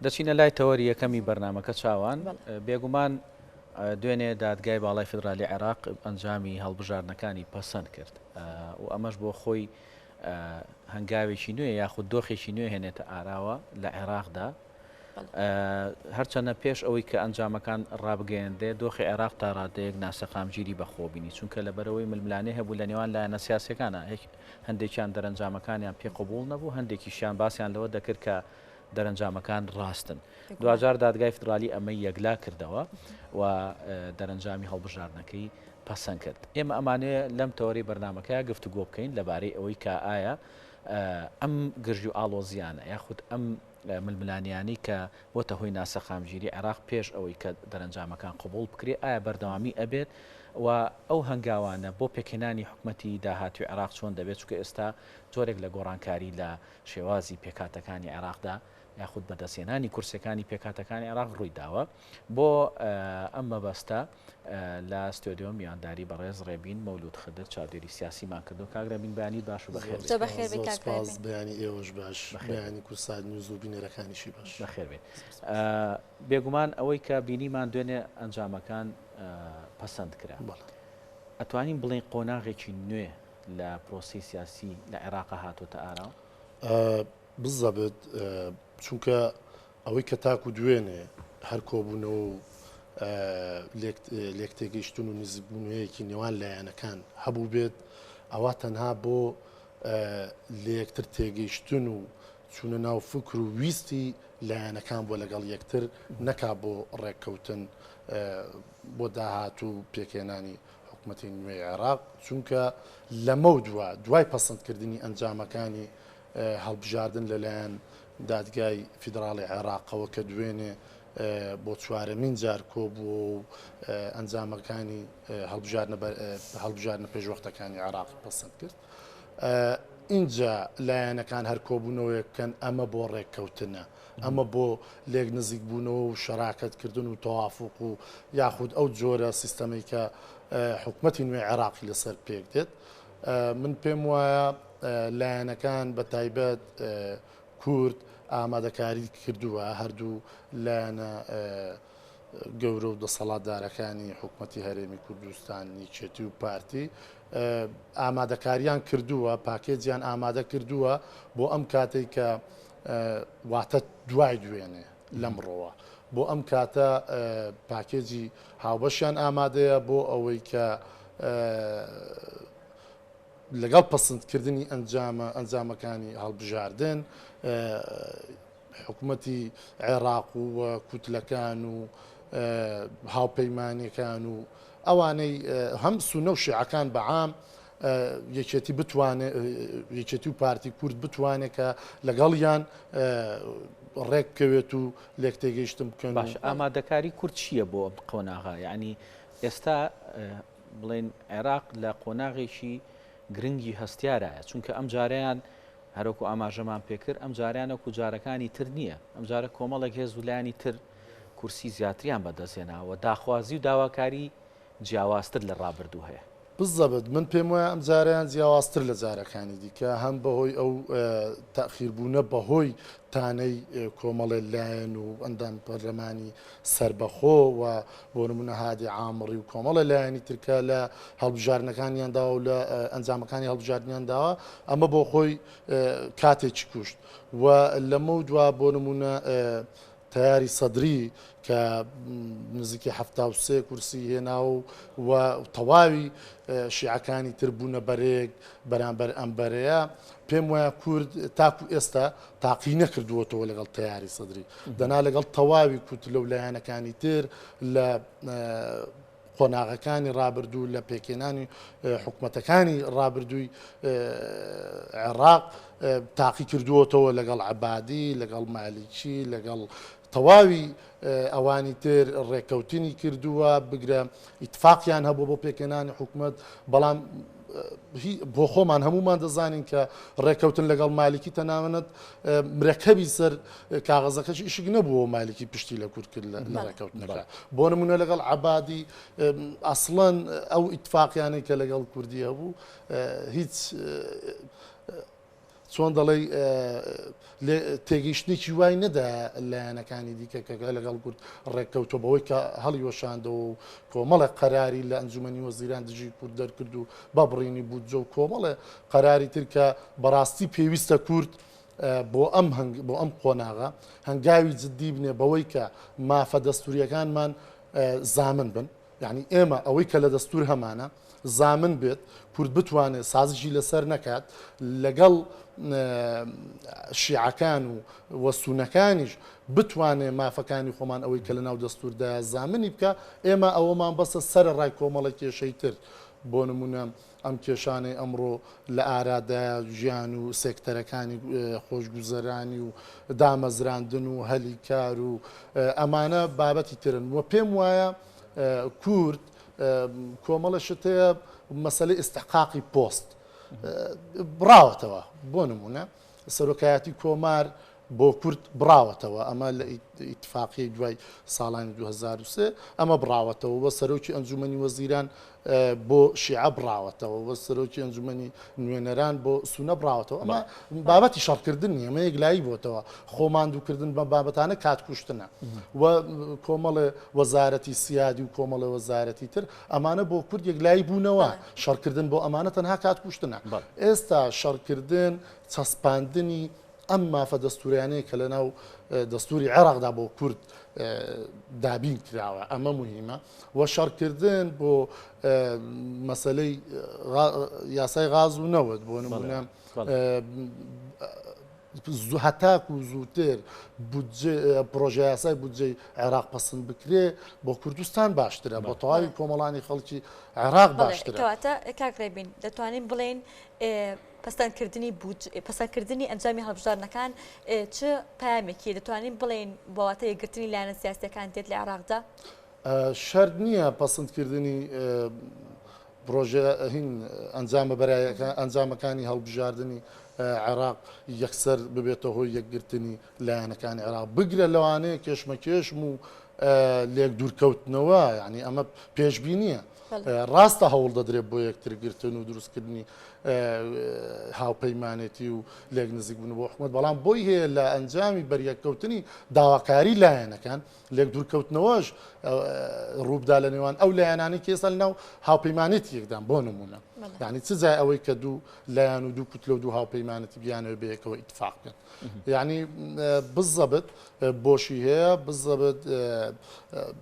دەچینە لای تەوەری یەکەمی بەرنامەکە چاوان بێگومان دوێنێ دادگای باڵای فدرالی عێراق ئەنجامی هەڵبژاردنەکانی پەسەند کرد و ئەمەش بۆ خۆی هەنگاوێکی نوێ یاخود دۆخێکی نوێ هێنێتە ئاراوە لە عێراقدا هەرچەنە پێش ئەوەی کە ئەنجامەکان ڕابگەیەندێ دۆخی عێراق تا ڕادەیەک ناسەقامگیری بەخۆبینی چونکە لەبەرەوەی ململانێ هەبوو لە نێوان لایەنە سیاسەکانە هەندێکیان دەرەنجامەکانیان پێ قبول نەبوو هەندێکیشیان باسییان لەوە دەکرد کە دەرەنجامەکان ڕاستن دوجار دادگای فدرالی ئەمەی یەکلا کردەوە و دەرەنجامی هەڵبژاردنەکەی پەسەند کرد ئێمە ئەمانەیە لەم تەوەری بەرنامەکە گفتوگۆ بکەین لەبارەی ئەوەی کە ئایا ئەم گرژی و ئاڵۆزیانە یاخود ئەم ململانیانی کە بۆتە هۆی ناسەخامگیری عێراق پێش ئەوەی کە دەرەنجامەکان قبول بکرێ ئایا بەردەوامی ئەبێت و ئەو هەنگاوانە بۆ پێکهێنانی حکوومەتی داهاتوی عێراق چۆن دەبێت چونکە ئێستا جۆرێک لە گۆڕانکاری لە شێوازی پێکاتەکانی عێراقدا یاخود بەدەستێنانی کورسەکانی پێکاتەکانی عێراق ڕووی داوە بۆ ئەم مەبەستە لە ستۆدیۆ میانداری بەڕێز ڕێبین مەولود خدر چاودێری سیاسیمان کردو کاگرەبین بەیانی باش و بەخێر بەیانی ئێوەش باش بەیانی کورسات نووز و بینەرەکانیشی باش بەخێر بێت بێگومان ئەوەی کە بینیمان دوێنێ ئەنجامەکان پەسەند کرا ئەتوانین بڵێن قۆناغێکی نوێ لە پرۆسی سیاسی لە عێراقا هاتوتە ئارا بزەبێت چونکە ئەوەی کە تاکو دوێنێ هەر کۆبوونەوە و لێک تێگەیشتن و نزیکبوونەیەکی نێوان لایەنەکان هەبوو بێت ئەوە تەنها بۆ لێکتر تێگەیشتن و چونە ناو فکر و ویستی لایەنەکان بۆ لەگەڵ یەکتر نەکا بۆ ڕێککەوتن بۆ داهات و پێکێنانی حکوومەتی نوێی عێراق چونکە لەمە دوای پەسەندکردنی ئەنجامەکانی هەڵبژاردن لەلایەن دادگای فیدراڵی عێراقەوە کە دوێنێ بۆ چوارەمین جار کۆبووە و ئەنجامەکانی هەڵبژاردنە پێشوەختەکانی عێراق پەسەند کرد اینجا لایەنەکان هەر کۆبوونەوەیەکەن ئەمە بۆ ڕێککەوتنە ئەمە بۆ لێک نزیک بوونەوە و شەراکەتکردن و تەوافق و یاخود ئەو جۆرە سیستەمەی کە حکوومەتی نوێی عێراقی لەسەر پێک دێت من پێم وایە لایەنەکان بە تایبەت کورد ئامادەکاری کردووە هەردوو لایەنە گەورە و دەسەڵاتدارەکانی حکوومەتی هەرێمی کوردستانی چێتی و پارتی ئامادەکاریان کردووە پاکێجیان ئامادە کردووە بۆ ئەم کاتێک کە واتە دوای دوێنێ لەمڕۆوە بۆ ئەم کاتە پاکێجی هاوبەشیان ئامادەیە بۆ ئەوەی کە لەگەڵ پەسەندکردنی ئەنجامەکانی هەڵبژاردن حکوومەتی عێراق و کوتلەکان و هاوپەیمانیەکان و ئەوانەی هەم سونە و شیعەکان بەعام یەکێتی و پارتی کورد بتوانێت کە لەگەڵیان ڕێککەوێت و لێک تێگەیشتن بکەن. باش ئامادەکاری کورد چییە بۆ قۆناغا یعنی ئێستا بڵێن عێراق لە قۆناغێکی گرنگی هەستیارایە چونکە ئەم جاریان هەروکو ئاماژەمان پێکرد ئەم جاریانە جارەکانی تر نییە ئەم جارە کۆمەڵێک هێز وولایانی تر کورسی زیاتریان بەدەستێناوە داخوازی و داواکاری جیاوازتر لە ڕابردوو هەیە بزەبت من پێم وایە ئەم جاریان جیاوازتر لە جارەکانی دیکە هەم بەهۆی ئەو تاخیربوونە بەهۆی تانەی کۆمەڵێ لایەن و ئەندام پەرلەمانی سربەخۆ و بۆ نمونە هادی عامڕی و کۆمەڵە لایەنی ترکە لە هەڵبژاردنەکانیاندا و لە ئەنجامەکانی هەڵبژاردنیانداوە ئەمە بۆ خۆی کاتێکی کوشت و لەمە دوا بۆ نمونە تیاری سەدری کە نزیکی 73 کورسی هێنا و تەواوی شیعەکانی تر بوونە بەرێک بەرامبەر ئەمبەرەیە پێم وایە کورد تاکو ئێستا تاقی نەکردووەتەوە لەگەڵ تیاری سەدری دەنا لەگەڵ تەواوی کووت لەو لایەنەکانی تر لە قۆناغەکانی ڕابردوو لە پێکێنانی حکوومەتەکانی ڕابردووی عێراق تاقی کردووەتەوە لەگەڵ عەبادی لەگەڵ مالیکی لەگەڵ تەواوی ئەوانی تر ڕێککەوتنی کردووە بگرە ئیتفاقیان هەبوو بۆ پێکێنانی حکوومەت بەڵام بۆ خۆمان هەمومان دەزانین کە ڕێککەوتن لەگەڵ مالیکی تەناوەت مرەکەبی سەر کاغەزەکەش ئیشک نەبووە مالیکی پشتی لە کورد کرد لە ڕێککەوتنەکە بۆ نمونە لەگەڵ عەبادی ئەسڵەن ئەو ئیتفاقیانەی کە لەگەڵ کوردی هەبوو هیچ چۆن دەڵێ تێگەیشتێکی وای نەدا لایەنەکانی دیکە کە لەگەڵ کورد ڕێککەوتۆ بەوەی کە هەڵیوەشاندەوە و کۆمەڵە قەراری لە ئەنجومەنی وەزیران دژی کورد دەرکرد و بەبڕینی بودجە و کۆمەڵە قەراری ترکە بەڕاستی پێویستە کورد بۆ ئەم قۆناغا هەنگاوی جددی بنێ بەوەی کە مافە دەستوریەکانمان زامن بن یعنی ئێمە ئەوەی کە لە دەستور هەمانە زامن بێت کورد بتوانێت سازشی لەسەر نەکات لەگەڵ شیعەکان و وەسوونەکانیش بتوانێت مافەکانی خۆمان ئەوەی کە لە ناو دەستوردا زامنی بکە ئێمە ئەوەمان بەسە سەر ڕای کۆمەڵە کێشەی تر بۆ نمونە ئەم کێشانەی ئەمڕۆ لە ئارادا ژیان و سێکتەرەکانی خۆشگوزەرانی و دامەزراندن و هەلی کار و ئەمانە بابەتی ترن وە پێم وایە کورد کۆمەڵە شتەیە مەسەلەی ئستحقاقی پۆست بڕاوەتەوە بۆ نمونە سەرۆکایەتی کۆمار بۆ کورد بڕاوەتەوە ئەمە لە ئیتفاقی دوای ساڵانی 2023 ئەمە بڕاوەتەوە وە سەرۆکی ئەنجومەنی وەزیران بۆ شیعە بڕاوەتەوە وە سەرۆکی ئەنجومەنی نوێنەران بۆ سونە بڕاوەتەوە ئەمە بابەتی شەڕکردن نیە ئەمە یەکلایی بۆتەوە خۆماندووکردن بە بابەتانە کاتکوشتنە و کۆمەڵە وەزارەتی سیادی و کۆمەڵە وەزارەتی تر ئەمانە بۆ کورد یەکلایی بوونەوە شەڕکردن بۆ ئەمانە تەنها کاتکوشتنە ئێستا شەڕکردن چەسپاندنی ئەم مافە دەستوریانەیە کە لە ناو دەستوری عێراقدا بۆ کورد دابین کراوە ئەمە مهمە وە شەڕکردن بۆ مەسلەی یاسای غاز و نەوت بۆ نمونە هەتاک و زووتر پرۆژه یاسای بودجەی عێراق پەسەند بکرێ بۆ کوردستان باشترە بۆ تەواوی کۆمەڵانی خەڵکی عێراق باشترە کەواتە کاکرێبین دەتوانین بڵێن پەسەندکردنی ئەنجامی هەڵبژاردنەکان چ پامێکی دەتوانین بڵێن بۆواتە یەکگرتنی لایەنە سیاسیەکان دێت لە عێراقدا شەرت نییە پەسەندکردنی پرۆژه هین ئەنجامە بەرایەکە ئەنجامەکانی هەڵبژاردننی عێراق یەکسەر ببێتە هۆی یەکگرتنی لایەنەکانی عێراق بگرە لەوانەیە کێشمەکێشم و لێک دوورکەوتنەوە یعنی ئەمە پێشببینیە ڕاستە هەوڵ دەدرێت بۆ یەکترگرتن و دروستکردنی هاوپەیمانێتی و لێک نزیک بوون بۆ حکوومەت بەڵام بۆی هەیە لە ئەنجامی بەریەککەوتنی داواکاری لایەنەکان لێک دوورکەوتنەوەش ڕووبدا لە نێوان ئەو لایەنانی کێسە لە ناو هاوپەیمانێتی یەکدان بۆ نمونە یعنی چ جای ئەوەی کە دوو لایەن و دوو کوتلە و دوو هاوپەیمانەتی بیانەوە بەیەکەوە ئیتفاق بکەن یعنی بزەبت بۆشی هەیە بزەبت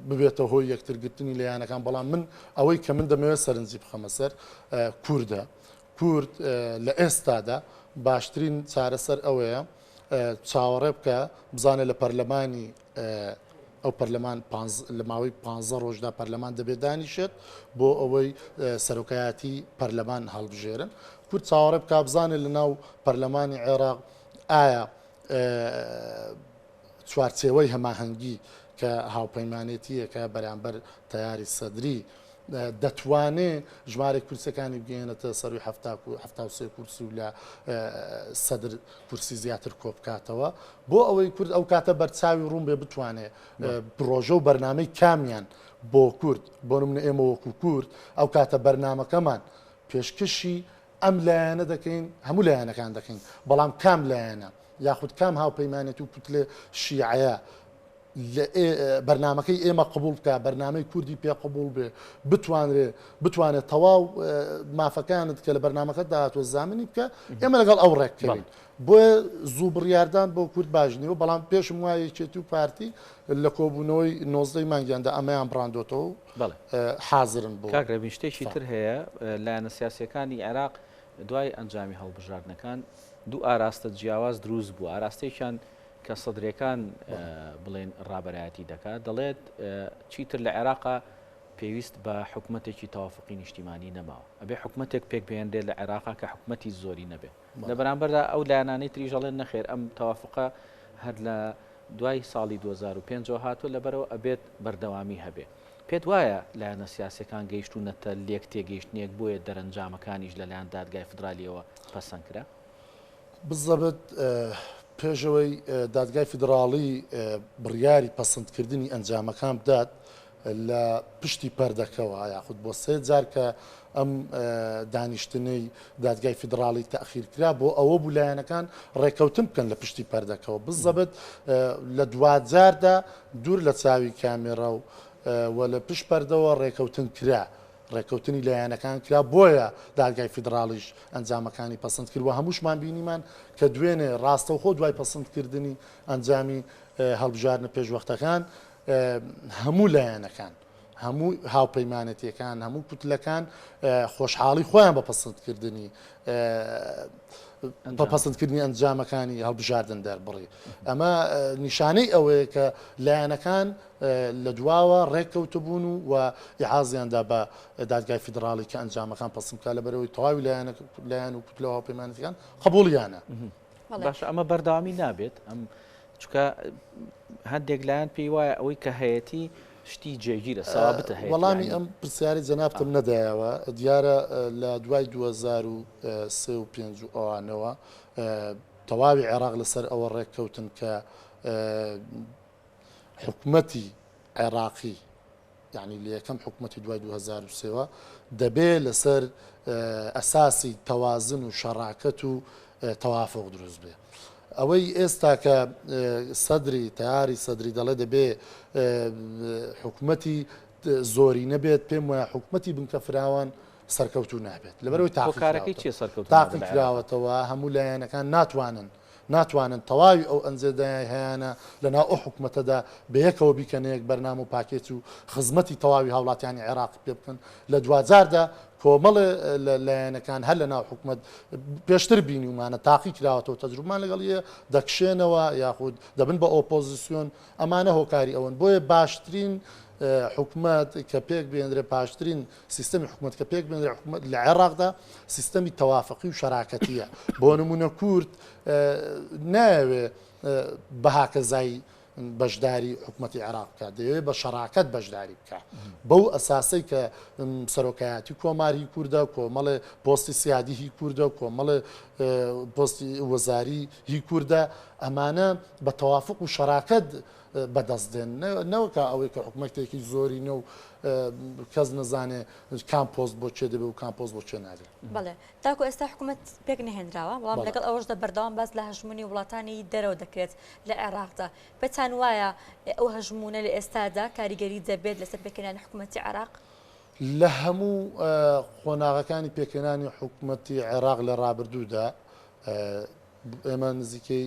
ببێتە هۆی یەکترگرتنی لایەنەکان بەڵام من ئەوەی کە من دەمەوێت سەرنجی بخەمە سەر کووردە کورد لە ئێستادا باشترین چارەسەر ئەوەیە چاوەڕێ بکە بزانێت لە پەرلەمانی ئەو پەرلەمان لە ماوەی 15 ڕۆژدا پەرلەمان دەبێت دانیشێت بۆ ئەوەی سەرۆکایەتی پەرلەمان هەڵبژێرن کورد چاوەڕێ بکە بزانێت لە ناو پەرلەمانی عێراق ئایا چوارچێوەی هەماهەنگی کە هاوپەیمانێتیەکە بەرامبەر تەیاری سەدری دەتوانێت ژمارە کورسەکانی بگەێنێتە سەروی 73 کورسی و لە سەدر کورسی زیاتر کۆبکاتەوە بۆ ئەوەی کورد ئەو کاتە بەرچاوی ڕوون بێ بتوانێت پرۆژە و بەرنامەی کامیان بۆ کورد بۆ نمونە ئێمە وەکو کورد ئەو کاتە بەرنامەکەمان پێشکەشی ئەم لایەنە دەکەین هەموو لایەنەکان دەکەین بەڵام کام لایەنە یاخود کام هاوپەیمانێت و کوتلێ شیعەیە بەرنمەکەی ئێمە قبول بکە بەرنمەی کوردی پێ قبول بێ بتوانێت تەواو مافەکانت کە لە بەرنمەکە داهاتوە زامنی بکە ئێمە لەگەڵ ئەو ڕێککەین بۆیە زوو بڕیاردان بۆ کورد باشنیەوە بەڵام پێشم وایە چێتی و پارتی لە کۆبوونەوەی 19 مانگیاندا ئەمەیان بڕاندۆتەوە حازرن بۆ کاکرێبین شتێکی تر هەیە لایەنە سیاسیەکانی عێراق دوای ئەنجامی هەڵبژاردنەکان دوو ئاراستە جیاواز دروست بوو ئاراستەیەکیان کە سەدرەکان بڵێن ڕابەرایەتی دەکات دەڵێت چیتر لە عێراقا پێویست بە حکوومەتێکی تەوافقی نیشتیمانی نەماوە ئەبێ حکوومەتێک پێک بێندێت لە عێراقا کە حکوومەتی زۆری نەبێت لە بەرامبەردا ئەو لایەنانەی تریژەڵێن نەخێر ئەم تەوافقە هەر لە دوای ساڵی 2005 هاتووە لەبەرەوە ئەبێت بەردەوامی هەبێت پێت وایە لایەنە سیاسەکان گەیشتوونەتە لێک تێگەیشتنێک بۆیە دەرەنجامەکانیش لەلایەن دادگای فدرالیەوە پەسەند کرا بزەبێت پێشەوەی دادگای فیدراڵی بڕیاری پەسەندکردنی ئەنجامەکان بدات لە پشتی پەردەکەەوە یاخود بۆ سێ جار کە ئەم دانیشتنەی دادگای فیدراڵی تەخیر کرا بۆ ئەوە بوو لایەنەکان ڕێکەوتن بکەن لە پشتی پەردەکەەوە بزەبت لە دوجاردا دوور لە چاوی کامێرە و لە پشت پەردەوە ڕێکەوتن کرا. ڕێکەوتنی لایەنەکان کرا بۆیە دادگای فیدراڵیش ئەنجامەکانی پەسەند کردوە هەمووشمان بینیمان کە دوێنێ ڕاستەوخۆ دوای پەسەندکردنی ئەنجامی هەڵبژارنە پێشوەختەکان هەموو لایەنەکان هەموو هاوپەیمانەتیەکان هەموو کوتلەکان خۆشحاڵی خۆیان بە پەسەندکردنی بە پەسەندکردنی ئەنجامەکانی هەڵبژاردن دەربڕی ئەمە نیشانەی ئەوەیە کە لایەنەکان لە دواوە ڕێککەوتە بوون و ئیحازیاندا بە دادگای فیدراڵی کە ئەنجامەکان پەسەندکە لە بەرەوەی تەواوی لایەن و کوتلە هاوپەیمانەتیەکان قبوڵیانە. باش ئەمە بەرداوامی نابێت ئەم چکە هەندێک لایەن پێی وایە ئەوەی کە هەیەی شتی جێگیرە سەوابتە هەیە. وەڵامی ئەم پرسیاری جەنابتم نەدایەوە دیارە لە دوای 2035 ئەوانەوە تەواوی عێراق لەسەر ئەوە ڕێککەوتن کە حکومەتی عێراقی یعنی لە یەکەم حکومەتی دوای 2023 دەبێ لەسەر ئەساسی تەوازن و شەڕاکەت و تەوافق دروست بێ. ئەوەی ئێستا کە سەدری تیاری سەدری دەڵێ دەبێ حکومەتی زۆری نەبێت پێم وایە حکومەتی بنکە فراوان سەرکەوتو نابێت لەبەرەوەی تاقی کراوەتەوە هەموو لایەنەکان ناتوانن تەواوی ئەو ئەنجێدای هەیەە لەناو ئەو حکوومەتەدا بەیەکەوە بیکەنەیەک بەرنام و پاکێت و خزمەتی تەواوی هاوڵاتیانی عێراق پێ بکەن لە دوجاردا کۆمەڵێ لایەنەکان هەر لە ناو حکومت پێشتر بینیمانە تاقی کراوەتەوە تەجروبمان لەگەڵیە دەکشێنەوە یاخود دەبن بە ئۆپۆزیسیۆن ئەمانە هۆکاری ئەوەن بۆیە باشترین حکومت کە پێک بێنرێ پاشترین سیستەمی حکومت کە پێک بێنرێ حکومت لە عێراقدا سیستەمی تەوافقی و شەراکەتیە بۆ نمونە کورد ناوێ بەهاکەزایی بەشداری حکومەتی عێراق بکە دەیەوێت بە شەراکەت بەشداری بکە بەو ئەساسەی کە سەرۆکایەتی کۆماری کووردە کۆمەڵێ پۆستی سیادی هی کووردە کۆمەڵێ پۆستی وەزاری هی کووردە ئەمانە بە تەوافق و شەراکەت بەدەستدێن نەوەکە ئەوەی کە حکومەتێکی زۆری نە و کەس نەزانێ کام پۆست بۆ چێ دەبێت و کام پۆست بۆ چێ نابێت. بەڵێ تاکو ئێستا حکوومەت پێک نەهێنراوە بەڵام لەگەڵ ئەوەشدا بەردەوام باس لە هەژمونی وڵاتانی دەرەوە دەکرێت لە عێراقدا پێتان وایە ئەو هەژمونە لە ئێستادا کاریگەری دەبێت لەسەر پێکەنانی حکوومەتی عێراق لە هەموو خۆناغەکانی پێکەنانی حکوومەتی عێراق لە ڕابردوودا ئێمە نزیکەی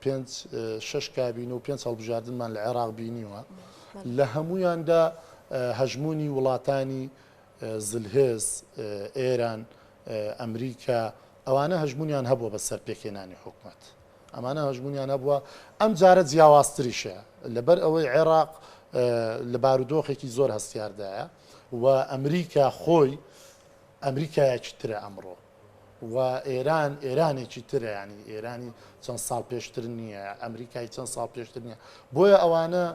5-6 کابین و 5 هەڵبژاردنمان لە عێراق بینیوە لە هەمویاندا هەژمونی وڵاتانی زلهێز ئێران ئەمریکا ئەوانە هەژمونیان هەبووە بەسەر پێکێنانی حکوومەت ئەمانە هەژمونیان هەبووە ئەم جارە جیاوازتریشە لەبەر ئەوەی عێراق لە بارودۆخێکی زۆر هەستیاردایە و ئەمریکا خۆی ئەمریکایەکی ترە ئەمڕۆ و ئێران ئێرانێکی ترە ینی ئێرانی چەند ساڵ پێشتر نییە ئەمریکای چەند ساڵ پێشتر نییە بۆیە ئەوانە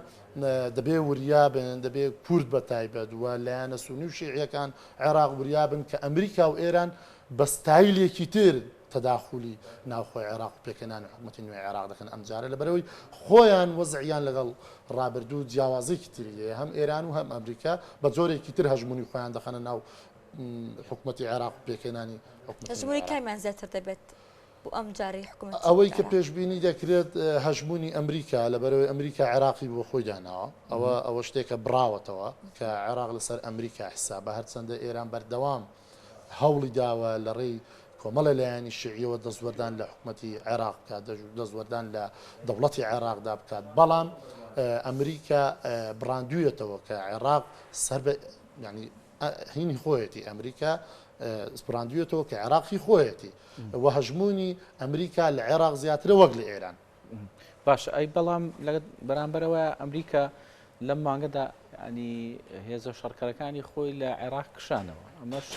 دەبێ وریابن دەبێ کورد بە تایبەت وە لایەنە سونی و شیعیەکان عێراق وریابن کە ئەمریکا و ئێران بە ستایلێکی تر تەداخلی ناوخۆی عێراق و پێکەنانی حکوومەتی نوێی عێراق دەکەن ئەم جارە لەبەرەوەی خۆیان وەزعیان لەگەڵ ڕابردوو جیاوازێکی تریە هەم ئێران و هەم ئەمریکا بە جۆرێکی تر هەژمونی خۆیان دەخەنە ناو حکوومەتی عێراق و پێکەنانی هەژمونی کامیان زیاتر دەبێت بۆ ئەم جاری حکوومەت ئەوەی کە پێشببینی دەکرێت هەژمونی ئەمریکا لەبەرەوەی ئەمریکا عێراقی بۆ خۆی داناوە ئەوە شتێکە بڕاوەتەوە کە عێراق لەسەر ئەمریکا حسابە هەرچەندە ئێران بەردەوام هەوڵی داوە لە ڕێی کۆمەڵە لایەنی شیعیەوە دەستوەردان لە حکوومەتی عێراق بکات دەستوەردان لە دەوڵەتی عێراقدا بکات بەڵام ئەمریکا بڕاندوویەتەوە کە عێراق سەر ینی هینی خۆیەتی ئەمریکا سپراندوێتەوە کە عێراقی خۆیەتی و هەژمونی ئەمریکا لە عێراق زیاترە وەک لە ئێران باش ئەی بەڵام بەرامبەرەوە ئەمریکا لەم مانگەدا ینی هێزە شەڕکەرەکانی خۆی لە عێراق کشانەوە ئەمەش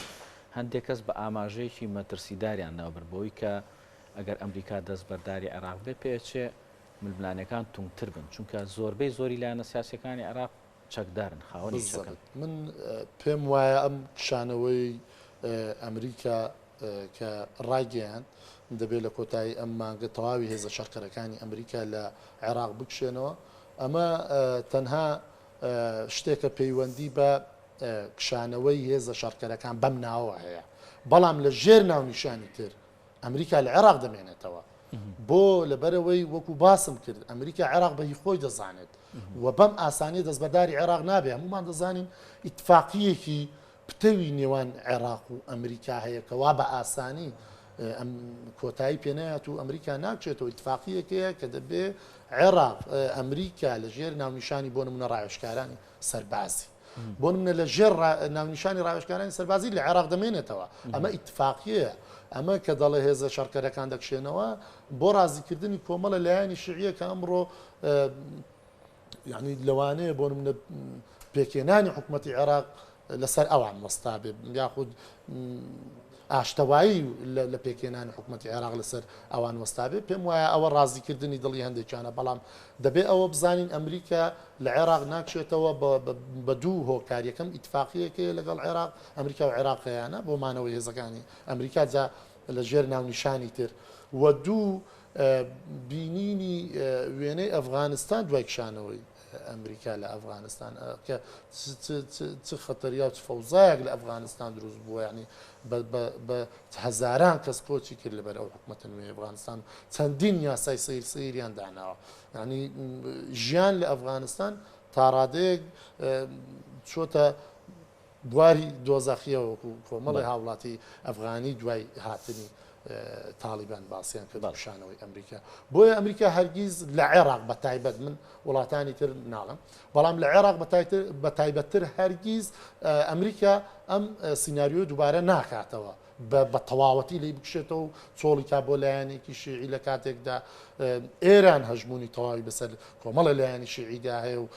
هەندێک کەس بە ئاماژەیەکی مەترسیداریان ناوبەربەوەی کە ئەگەر ئەمریکا دەست بەرداری عێراق بێ پێچێ ململانەکان تونگتر بن چونکە زۆربەی زۆری لایەنە سیاسەکانی عێراق چەکدارن خاوەنی چەکن من پێم وایە ئەم کشانەوەی ئەمریکا کە ڕاگەیان دەبێت لە کۆتایی ئەم مانگە تەواوی هێزە شەڕکەرەکانی ئەمریکا لە عێراق بکشێنەوە ئەمە تەنها شتێکە پەیوەندی بە کشانەوەی هێزە شەڕکەرەکان بەم ناوە هەیە بەڵام لە ژێر ناونیشانی تر ئەمریکا لە عێراق دەمێنێتەوە بۆ لەبەرەوەی وەکو باسم کرد ئەمریکا عێراق بەهی خۆی دەزانێت و بەم ئاسانی دەستبەرداری عێراق نابێ هەمومان دەزانین ئیتفاقیەکی پتەوی نێوان عێراق و ئەمریکا هەیە کەوا بە ئاسانی ئەم کۆتایی پێنایەت و ئەمریکا ناکچێتەوە ئیتفاقیەکەیە کە دەبێ عێراق ئەمریکا لە ژێر ناونیشانی بۆ نمونە ڕاوێژکارانی سەربازی بۆ نمونە لە ژێر ناونیشانی ڕاوێژکارانی سەربازی لە عێراق دەمێنێتەوە ئەمە ئیتفاقیە ئەمە کە دەڵێ هێزە شەڕکەرەکان دەکشێنەوە بۆ ڕازیکردنی کۆمەڵە لایەنی شیعیە کە ئەمڕۆ یعنی لەوانەیە بۆ نمونە پێکێنانی حکوومەتی عێراق لەسەر ئەوان مەستا بێ یاخود ئاشتەوایی لە پێکێنانی حکوومەتی عێراق لەسەر ئەوان وەستابێ پێم وایە ئەوە ڕازیکردنی دڵی هەندێکیانە بەڵام دەبێت ئەوە بزانین ئەمریکا لە عێراق ناکشێتەوە بە دوو هۆکاریەکەم ئیتفاقیەکەیە لەگەڵ عێراق ئەمریکا و عێراقیانە بۆ مانەوەی هێزەکانی ئەمریکا جا لە ژێر ناونیشانی تر وە دوو بینینی وێنەی ئەفغانستان دوای کشانەوەی ئەمریکا لە ئەفغانستان کە چ خەتەریا و فەوزایەک لە ئەفغانستان دروست بووە ینی بە هەزاران کەس کۆچی کرد لەبەر ئەو حکوومەتە نوێی ئەفغانستان چەندین یاسای سیریان داناوە ینی ژیان لە ئەفغانستان تا ڕادەیەک چۆتە بواری دۆزەخیەوە کۆمەڵی هاوڵاتی ئەفغانی دوای هاتنی تاالبان باسییان کرد شانەوەی ئەمریکا بۆیە ئەمریکا هەرگیز لە عێراق بە تایبەت من وڵاتانی تر ناڵم بەڵام لە عێراق بە تایبەتتر هەرگیز ئەمریکا ئەم سینناریۆ دووبارە ناکاتەوە بە تەواوەتی لی بکشێتەوە و چۆڵی کا بۆ لایەنێکی شیعی لە کاتێکدا ئێران هەژمونی تەواوی بەسەر کۆمەڵە لایەنی شیعیدا هەیە و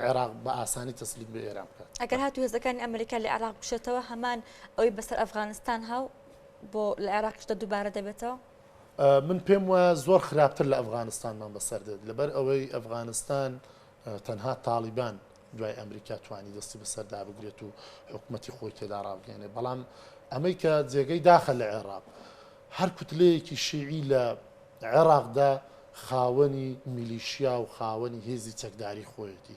عێراق بە ئاسانی تەسلیت بە ئێران بکات ئەگەر هاتو هێزەکانی ئەمریکا لە عێراق بشێتەوە هەمان ئەوەی بەسەر ئەفغانستان هاو بۆ لە عێراقشتە دووبارە دەبێتەوە من پێم وایە زۆر خراپتر لە ئەفغانستانمان بەسەر دێت لەبەر ئەوەی ئەفغانستان تەنها تاالبان دوای ئەمریکا توانی دەستی بەسەردا بگرێت و حکوومەتی خۆی تێدا ڕابگەێنێ بەڵام ئەمەی کە جێگەی داخە لە عێراق هەر کوتلەیەکی شیعی لە عێراقدا خاوەنی میلیشیا و خاوەنی هێزی چەکداری خۆیەتی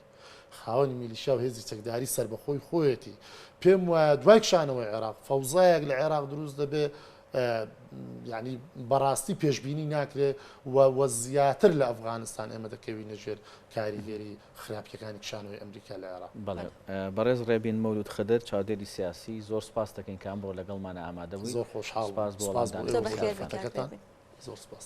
خاوەنی میلیشیا و هێزی چەکداری سربەخۆی خۆیەتی پێم وایە دوای کشانەوەی عێراق فەوزایەک لە عێراق دروست دەبێ یعنی بەڕاستی پێشببینی ناکرێ و زیاتر لە ئەفغانستان ئێمە دەکەوی نەژێر کاریگەری خراپیەکانی کشانەوەی ئەمریکا لە عێراق بەڕێز ڕێبین مەولود خدر چاودێری سیاسی زۆر سپاس دەکەین کام بۆ لەگەڵمانە ئامادە بووی زۆر خۆشحاڵ سپاس بۆ زۆر سپاس.